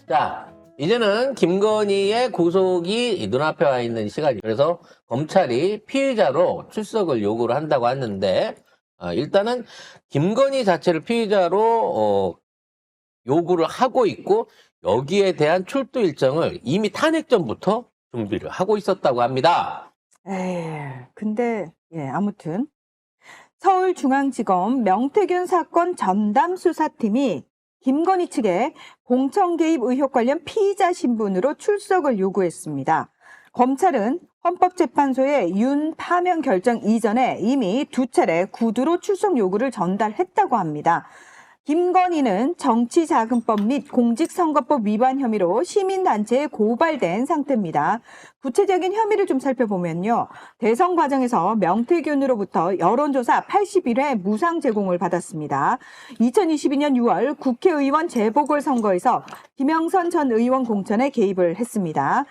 자, 이제는 김건희의 구속이 눈앞에 와 있는 시간이 그래서 검찰이 피의자로 출석을 요구를 한다고 하는데 일단은 김건희 자체를 피의자로 요구를 하고 있고 여기에 대한 출두 일정을 이미 탄핵 전부터 준비를 하고 있었다고 합니다. 근데 아무튼 서울중앙지검 명태균 사건 전담 수사팀이 김건희 측에 공천 개입 의혹 관련 피의자 신분으로 출석을 요구했습니다. 검찰은 헌법재판소의 윤 파면 결정 이전에 이미 2차례 구두로 출석 요구를 전달했다고 합니다. 김건희는 정치자금법 및 공직선거법 위반 혐의로 시민단체에 고발된 상태입니다. 구체적인 혐의를 좀 살펴보면요. 대선 과정에서 명태균으로부터 여론조사 81회 무상 제공을 받았습니다. 2022년 6월 국회의원 재보궐선거에서 김영선 전 의원 공천에 개입을 했습니다.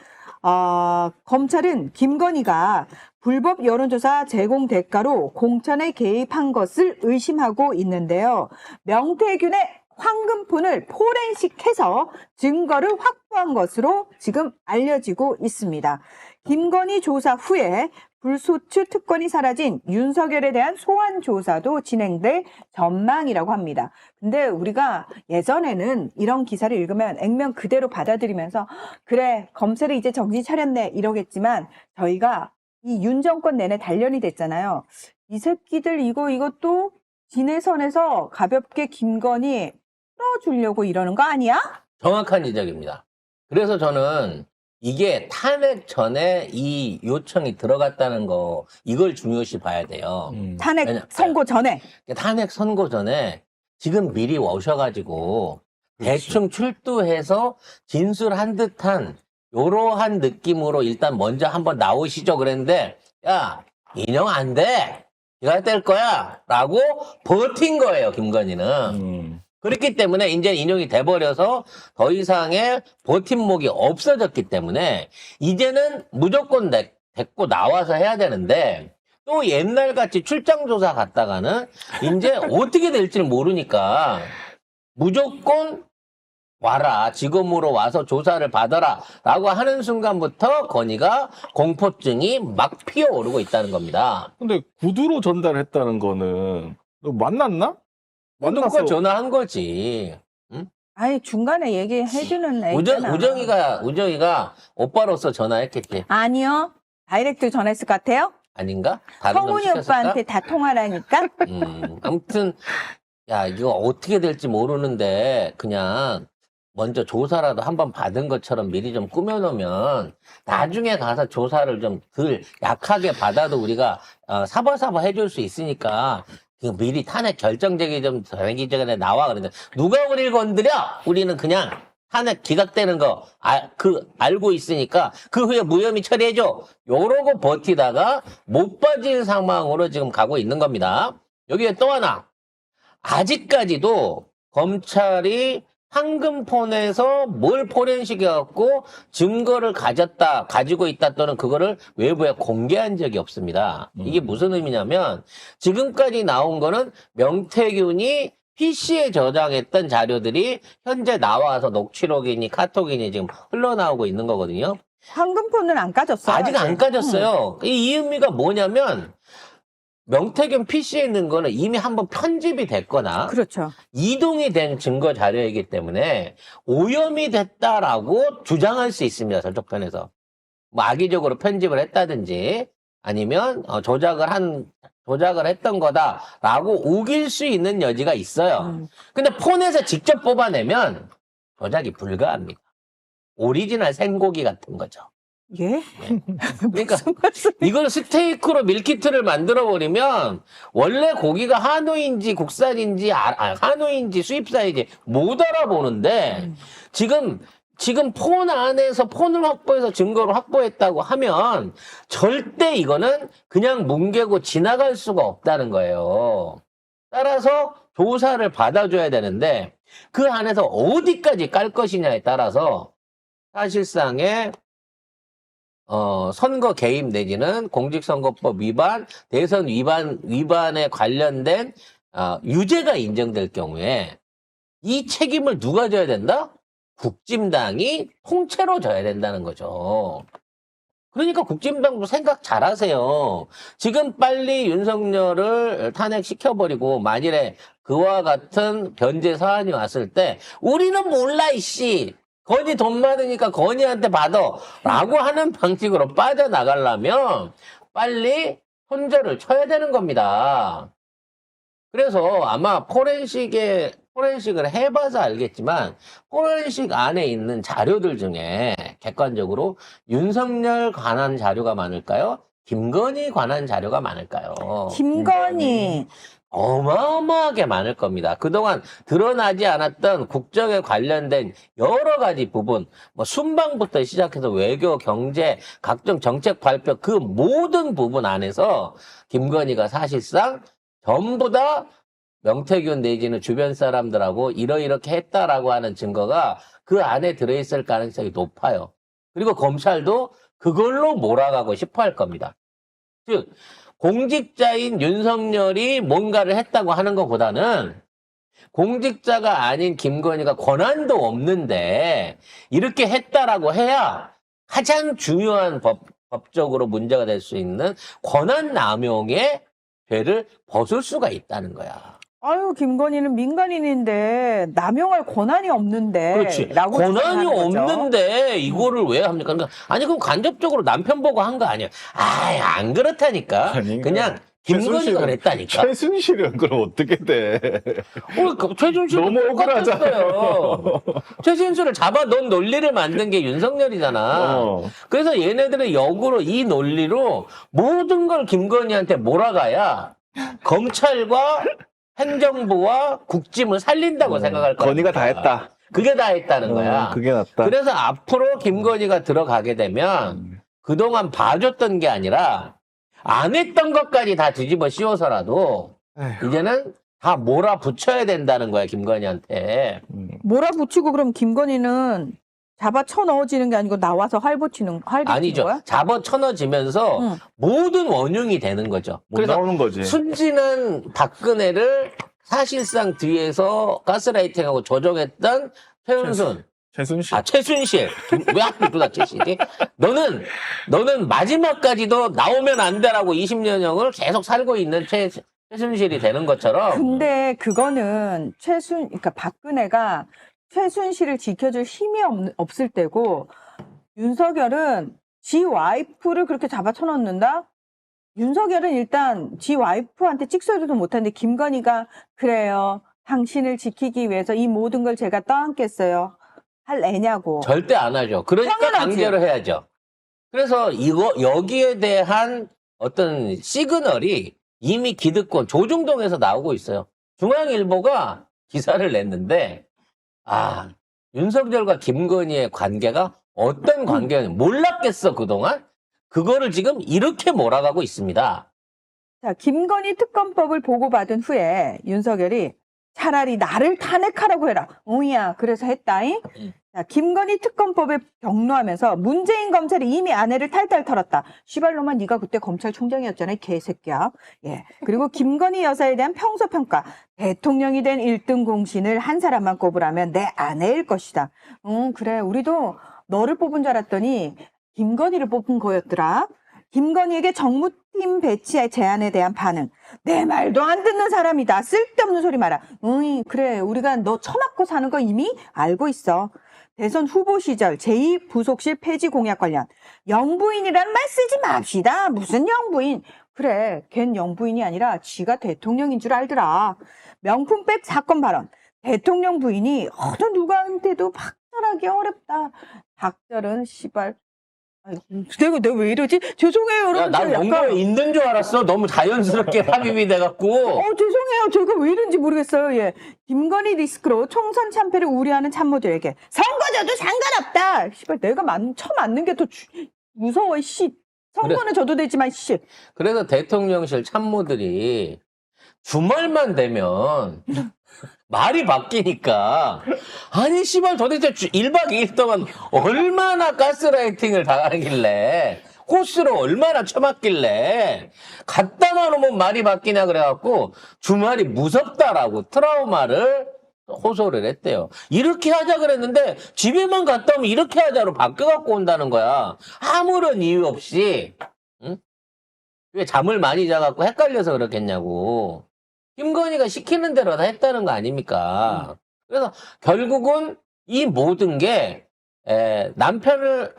검찰은 김건희가 불법 여론조사 제공 대가로 공천에 개입한 것을 의심하고 있는데요. 명태균의 황금폰을 포렌식해서 증거를 확보한 것으로 지금 알려지고 있습니다. 김건희 조사 후에 불소추 특권이 사라진 윤석열에 대한 소환 조사도 진행될 전망이라고 합니다. 근데 우리가 예전에는 이런 기사를 읽으면 액면 그대로 받아들이면서 그래 검찰이 이제 정신 차렸네 이러겠지만 저희가 이 윤 정권 내내 단련이 됐잖아요. 이 새끼들 이것도 진해선에서 가볍게 김건희 풀어주려고 이러는 거 아니야? 정확한 지적입니다. 그래서 저는 이게 탄핵 전에 이 요청이 들어갔다는 거 이걸 중요시 봐야 돼요. 탄핵 선고 전에. 탄핵 선고 전에 지금 미리 오셔가지고 대충 출두해서 진술한 듯한 요러한 느낌으로 일단 먼저 한번 나오시죠 그랬는데 야 인용 안 돼. 네가 뗄 거야 라고 버틴 거예요 김건희는. 그렇기 때문에 이제 인용이 돼버려서 더 이상의 버팀목이 없어졌기 때문에 이제는 무조건 데리고 나와서 해야 되는데 또 옛날같이 출장조사 갔다가는 이제 어떻게 될지를 모르니까 무조건 와라 지검으로 와서 조사를 받아라 라고 하는 순간부터 건희가 공포증이 막 피어오르고 있다는 겁니다. 근데 구두로 전달했다는 거는 너 만났나? 누가 전화한 거지. 응? 아니 중간에 얘기해주는 애 있잖아. 우정이가 오빠로서 전화했겠지. 아니요. 다이렉트 전화했을 것 같아요? 아닌가? 다른 놈 성훈이 시켰을까? 오빠한테 다 통화라니까? 아무튼 야 이거 어떻게 될지 모르는데 그냥 먼저 조사라도 한번 받은 것처럼 미리 좀 꾸며놓으면 나중에 가서 조사를 좀 덜 약하게 받아도 우리가 사바사바 해줄 수 있으니까 미리 탄핵 결정적이 좀 되기 전에 나와. 그런데 누가 우리를 건드려? 우리는 그냥 탄핵 기각되는 거 알고 있으니까 그 후에 무혐의 처리해줘. 요러고 버티다가 못 빠진 상황으로 지금 가고 있는 겁니다. 여기에 또 하나. 아직까지도 검찰이 황금폰에서 뭘 포렌식해갖고 증거를 가지고 있다 또는 그거를 외부에 공개한 적이 없습니다. 이게 무슨 의미냐면 지금까지 나온 거는 명태균이 PC에 저장했던 자료들이 현재 나와서 녹취록이니 카톡이니 지금 흘러나오고 있는 거거든요. 황금폰은 안 까졌어요. 아직 안 까졌어요. 이 의미가 뭐냐면 명태균 PC에 있는 거는 이미 한번 편집이 됐거나 그렇죠. 이동이 된 증거 자료이기 때문에 오염이 됐다라고 주장할 수 있습니다. 저쪽 편에서. 뭐 악의적으로 편집을 했다든지 아니면 조작을 했던 거다라고 우길 수 있는 여지가 있어요. 근데 폰에서 직접 뽑아내면 조작이 불가합니다. 오리지널 생고기 같은 거죠. 예? 그러니까 이걸 스테이크로 밀키트를 만들어 버리면 원래 고기가 한우인지 국산인지 한우인지 수입산인지 못 알아보는데 지금 폰 안에서 폰을 확보해서 증거를 확보했다고 하면 절대 이거는 그냥 뭉개고 지나갈 수가 없다는 거예요. 따라서 조사를 받아줘야 되는데 그 안에서 어디까지 깔 것이냐에 따라서 사실상의 선거 개입 내지는 공직선거법 위반, 대선 위반에 관련된 유죄가 인정될 경우에 이 책임을 누가 져야 된다? 국진당이 통째로 져야 된다는 거죠. 그러니까 국진당도 생각 잘하세요. 지금 빨리 윤석열을 탄핵시켜버리고 만일에 그와 같은 변제 사안이 왔을 때 우리는 몰라 이씨. 건이 돈 많으니까 건이한테 받아 라고 하는 방식으로 빠져나가려면 빨리 손절을 쳐야 되는 겁니다. 그래서 아마 포렌식을 해봐서 알겠지만 포렌식 안에 있는 자료들 중에 객관적으로 윤석열 관한 자료가 많을까요? 김건희 관한 자료가 많을까요? 김건희. 어마어마하게 많을 겁니다. 그동안 드러나지 않았던 국정에 관련된 여러 가지 부분, 뭐 순방부터 시작해서 외교, 경제, 각종 정책 발표 그 모든 부분 안에서 김건희가 사실상 전부 다 명태균 내지는 주변 사람들하고 이렇게 했다라고 하는 증거가 그 안에 들어있을 가능성이 높아요. 그리고 검찰도 그걸로 몰아가고 싶어 할 겁니다. 즉, 공직자인 윤석열이 뭔가를 했다고 하는 것보다는 공직자가 아닌 김건희가 권한도 없는데 이렇게 했다라고 해야 가장 중요한 법적으로 문제가 될 수 있는 권한 남용의 죄를 벗을 수가 있다는 거야. 아유, 김건희는 민간인인데 남용할 권한이 없는데. 그렇지. 라고 권한이 주장하는 거죠. 없는데 이거를 왜 합니까? 그러니까 아니 그럼 간접적으로 남편 보고 한 거 아니야? 안 그렇다니까. 아니, 그냥 김건희가 그랬다니까. 최순실은 그럼 어떻게 돼? 최순실 너무 똑같았어요. 최순실을 잡아 넣은 논리를 만든 게 윤석열이잖아. 그래서 얘네들은 역으로 이 논리로 모든 걸 김건희한테 몰아가야 검찰과 행정부와 국짐을 살린다고 생각할 거야. 건의가 다 했다. 그게 다 했다는 거야. 그게 낫다. 그래서 앞으로 김건희가 들어가게 되면 그동안 봐줬던 게 아니라 안 했던 것까지 다 뒤집어 씌워서라도 에휴. 이제는 다 몰아붙여야 된다는 거야, 김건희한테. 몰아붙이고 그럼 김건희는 잡아 쳐넣어지는 게 아니고 나와서 활붙이는 아니죠. 거야? 잡아 쳐넣어지면서 응. 모든 원흉이 되는 거죠. 못 그래서 나오는 거지. 순진한 박근혜를 사실상 뒤에서 가스라이팅하고 조종했던 최은순. 최순실. 최순실. 왜 하필 또 다 최순실이? 너는 마지막까지도 나오면 안 돼라고 20년형을 계속 살고 있는 최순실이 되는 것처럼. 근데 그거는 그러니까 박근혜가 최순실을 지켜줄 힘이 없을 때고 윤석열은 지 와이프를 그렇게 잡아 쳐넣는다? 윤석열은 일단 지 와이프한테 찍소리도 못하는데 김건희가 그래요. 당신을 지키기 위해서 이 모든 걸 제가 떠안겠어요. 할 애냐고. 절대 안 하죠. 그러니까 당연하지. 강제로 해야죠. 그래서 여기에 대한 어떤 시그널이 이미 기득권, 조중동에서 나오고 있어요. 중앙일보가 기사를 냈는데, 윤석열과 김건희의 관계가 어떤 관계였는지 몰랐겠어, 그동안? 그거를 지금 이렇게 몰아가고 있습니다. 자, 김건희 특검법을 보고받은 후에 윤석열이 차라리 나를 탄핵하라고 해라. 오야, 그래서 했다잉. 자, 김건희 특검법을 경로하면서 문재인 검찰이 이미 아내를 탈탈 털었다. 시발로만 네가 그때 검찰총장이었잖아, 이 개새끼야. 예. 그리고 김건희 여사에 대한 평소평가. 대통령이 된 1등 공신을 한 사람만 꼽으라면 내 아내일 것이다. 그래. 우리도 너를 뽑은 줄 알았더니 김건희를 뽑은 거였더라. 김건희에게 정무팀 배치의 제안에 대한 반응. 내 말도 안 듣는 사람이다. 쓸데없는 소리 마라. 그래. 우리가 너 처맞고 사는 거 이미 알고 있어. 대선 후보 시절 제2부속실 폐지 공약 관련 영부인이라는 말 쓰지 맙시다. 무슨 영부인. 그래. 걘 영부인이 아니라 지가 대통령인 줄 알더라. 명품백 사건 발언. 대통령 부인이 어느 누구한테도 박절하기 어렵다. 박절은 시발. 내가 왜 이러지? 죄송해요, 여러분. 난 제가 뭔가 있는 줄 알았어. 너무 자연스럽게 합의이 돼갖고. 죄송해요. 제가 왜 이런지 모르겠어요. 예. 김건희 리스크로 총선 참패를 우려하는 참모들에게 선거 져도 상관없다. 씨발, 내가 쳐맞는 게 더 무서워, 씨. 선거는 져도 되지만, 씨. 그래서 대통령실 참모들이 주말만 되면 말이 바뀌니까 아니 씨발 도대체 1박 2일 동안 얼마나 가스라이팅을 당하길래 코스로 얼마나 쳐맞길래 갖다만 오면 말이 바뀌냐 그래갖고 주말이 무섭다라고 트라우마를 호소를 했대요. 이렇게 하자 그랬는데 집에만 갔다 오면 이렇게 하자로 바꿔갖고 온다는 거야. 아무런 이유 없이. 응? 왜 잠을 많이 자갖고 헷갈려서 그렇겠냐고. 김건희가 시키는 대로 다 했다는 거 아닙니까? 그래서 결국은 이 모든 게 남편을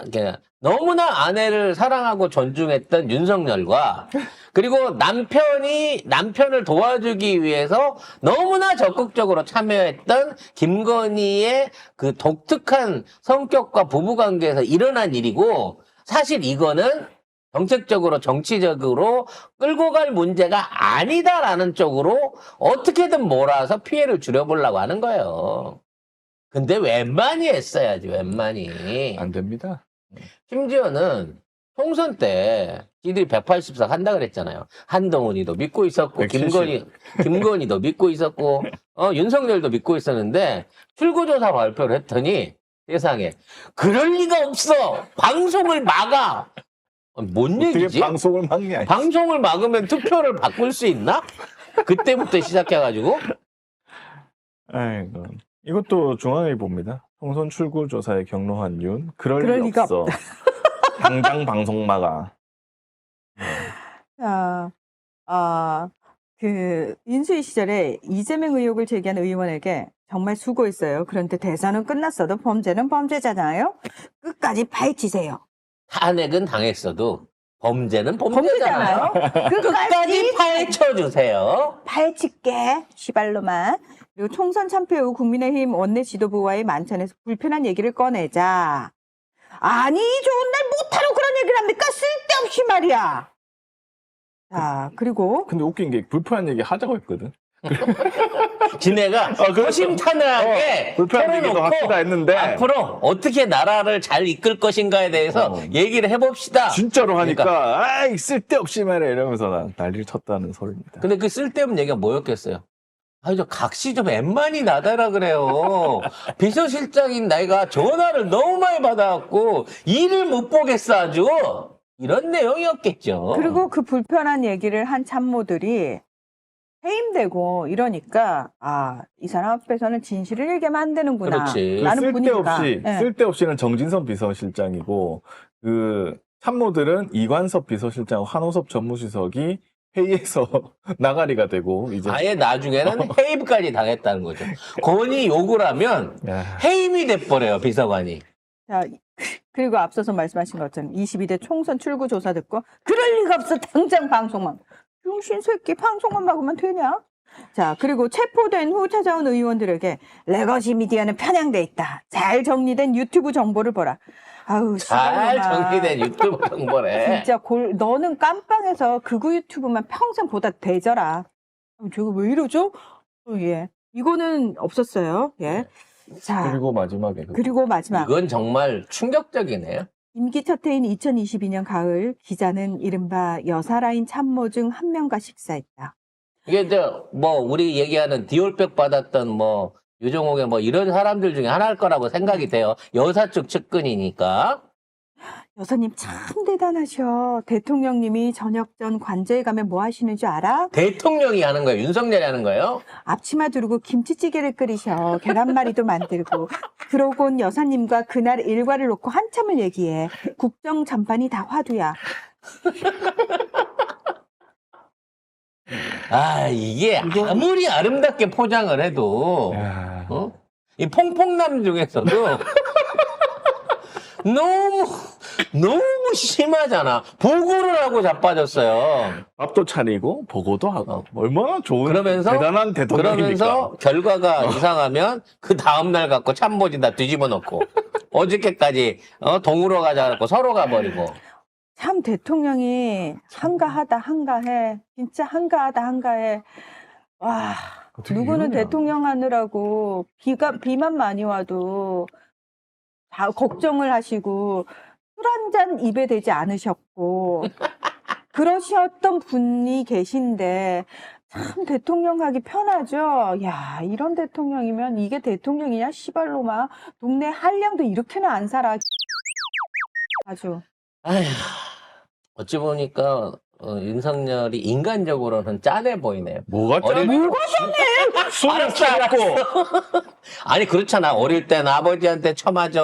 너무나 아내를 사랑하고 존중했던 윤석열과 그리고 남편을 도와주기 위해서 너무나 적극적으로 참여했던 김건희의 그 독특한 성격과 부부관계에서 일어난 일이고 사실 이거는 정책적으로 정치적으로 끌고 갈 문제가 아니다라는 쪽으로 어떻게든 몰아서 피해를 줄여보려고 하는 거예요. 근데 웬만히 했어야지, 웬만히. 안 됩니다. 심지어는 총선 때 지들이 180석 한다 그랬잖아요. 한동훈이도 믿고 있었고 170. 김건희도 믿고 있었고 윤석열도 믿고 있었는데 출구조사 발표를 했더니 세상에 그럴 리가 없어. 방송을 막아. 뭔 어떻게 얘기지? 방송을 막냐. 방송을 막으면 투표를 바꿀 수 있나? 그때부터 시작해가지고 아이고. 이것도 중앙일보입니다. 총선 출구 조사에 경로한 윤. 그럴 그럴 리 리가 없어. 당장 방송 막아. 인수위 시절에 이재명 의혹을 제기한 의원에게 정말 수고했어요. 그런데 대선은 끝났어도 범죄는 범죄잖아요. 끝까지 파헤치세요. 탄핵은 당했어도 범죄는 범죄잖아요. 범죄잖아요. 끝까지 파헤쳐주세요. 파헤칠게. 시발로만. 그리고 총선 참패 후 국민의힘 원내 지도부와의 만찬에서 불편한 얘기를 꺼내자. 아니 좋은 날 못하러 그런 얘기를 합니까? 쓸데없이 말이야. 자, 그리고 근데 웃긴 게 불편한 얘기 하자고 했거든. 지네가 허심탄회하게 불편한 얘기도 털어놓고 합시다 했는데 앞으로 어떻게 나라를 잘 이끌 것인가에 대해서 얘기를 해봅시다. 진짜로 하니까 그러니까. 아이 쓸데없이 말해 이러면서 난리를 쳤다는 소리입니다. 근데 그 쓸데없는 얘기가 뭐였겠어요? 아니, 저 각시 좀 엠만이 나대라 그래요. 비서실장인 나이가 전화를 너무 많이 받아갖고 일을 못 보겠어 아주. 이런 내용이었겠죠. 그리고 그 불편한 얘기를 한 참모들이 해임되고 이러니까 이 사람 앞에서는 진실을 잃게 만드는구나. 그렇지. 라는 분위기가. 쓸데없이는 정진선 비서실장이고 그 참모들은 이관섭 비서실장, 한호섭 전무수석이 회의에서 나가리가 되고 이제 아예 나중에는 해임까지 당했다는 거죠. 권위 요구를 하면 야, 해임이 돼버려요, 비서관이. 자, 그리고 앞서서 말씀하신 것처럼 22대 총선 출구 조사 듣고 그럴 리가 없어. 당장 방송만. 병신 새끼 방송만 막으면 되냐? 자, 그리고 체포된 후 찾아온 의원들에게 레거시 미디어는 편향돼 있다. 잘 정리된 유튜브 정보를 보라. 아우, 잘 시발놈아. 정리된 유튜브 정보래. 진짜 너는 깜빵에서 극우 유튜브만 평생 보다 되져라. 저거 왜 이러죠? 예. 이거는 없었어요. 예. 자, 그리고 마지막에 그리고 마지막. 이건 정말 충격적이네요. 임기 첫 해인 2022년 가을 기자는 이른바 여사라인 참모 중 한 명과 식사했다. 이게 이제 뭐 우리 얘기하는 디올백 받았던 뭐 유정옥의 뭐 이런 사람들 중에 하나일 거라고 생각이 돼요. 여사 쪽 측근이니까. 여사님 참 대단하셔. 대통령님이 저녁 전 관저에 가면 뭐 하시는 줄 알아? 대통령이 하는 거예요? 윤석열이 하는 거예요? 앞치마 두르고 김치찌개를 끓이셔. 계란말이도 만들고. 그러곤 여사님과 그날 일과를 놓고 한참을 얘기해. 국정 전반이 다 화두야. 이게 아무리 아름답게 포장을 해도 야, 이 퐁퐁남 중에서도 너무 심하잖아. 보고를 하고 자빠졌어요. 밥도 차리고 보고도 하고 얼마나 좋은 그러면서 대단한 대통령입니까? 그러면서 결과가 이상하면 그 다음 날 갖고 참모진 다 뒤집어 놓고 어저께까지 동으로 가자 갖고 서로 가버리고. 참 대통령이 한가해. 진짜 한가해. 와, 어떻게 누구는 이러냐. 대통령 하느라고 비만 많이 와도 다 걱정을 하시고 술 한 잔 입에 대지 않으셨고 그러셨던 분이 계신데 참 대통령 하기 편하죠. 야, 이런 대통령이면 이게 대통령이냐 시발로마. 동네 한량도 이렇게는 안 살아. 아주. 아휴, 어찌 보니까 윤석열이 인간적으로는 짠해 보이네요. 뭐가 어릴- 짠해? 술을 알았어, 짰고 아니 그렇잖아. 어릴 땐 아버지한테 처맞아.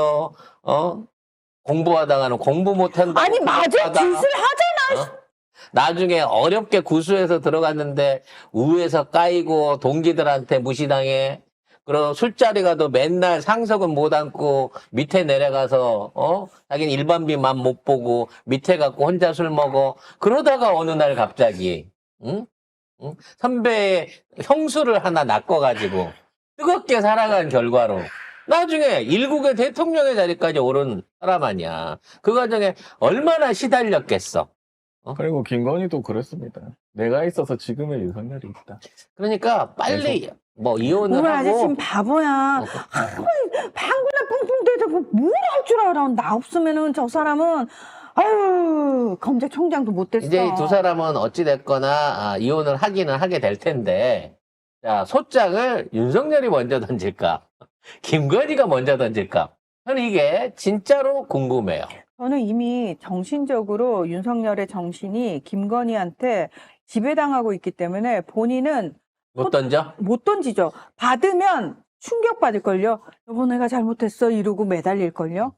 공부하다가는 공부 못한다. 아니 맞아, 짓을 하잖아. 나중에 어렵게 구수해서 들어갔는데 우에서 까이고 동기들한테 무시당해. 그리고 술자리 가도 맨날 상석은 못 앉고 밑에 내려가서 자기는 일반비만 못 보고 밑에 갖고 혼자 술 먹어. 그러다가 어느 날 갑자기 응? 응? 선배의 형수를 하나 낚아가지고 뜨겁게 살아간 결과로 나중에 일국의 대통령의 자리까지 오른 사람 아니야. 그 과정에 얼마나 시달렸겠어. 그리고 김건희도 그랬습니다. 내가 있어서 지금의 윤석열이 있다. 그러니까 빨리 뭐 이혼을 우리 아저씨 하고 지금 바보야. 방구나 뿡뿡 대고 뭘 할 줄 알아. 나 없으면은 저 사람은 아유 검찰총장도 못 됐어. 이제 이 두 사람은 어찌 됐거나 이혼을 하기는 하게 될 텐데 자 소장을 윤석열이 먼저 던질까 김건희가 먼저 던질까 저는 이게 진짜로 궁금해요. 저는 이미 정신적으로 윤석열의 정신이 김건희한테 지배당하고 있기 때문에 본인은 못 던져? 못 던지죠. 받으면 충격받을걸요. 여보 내가 잘못했어 이러고 매달릴걸요.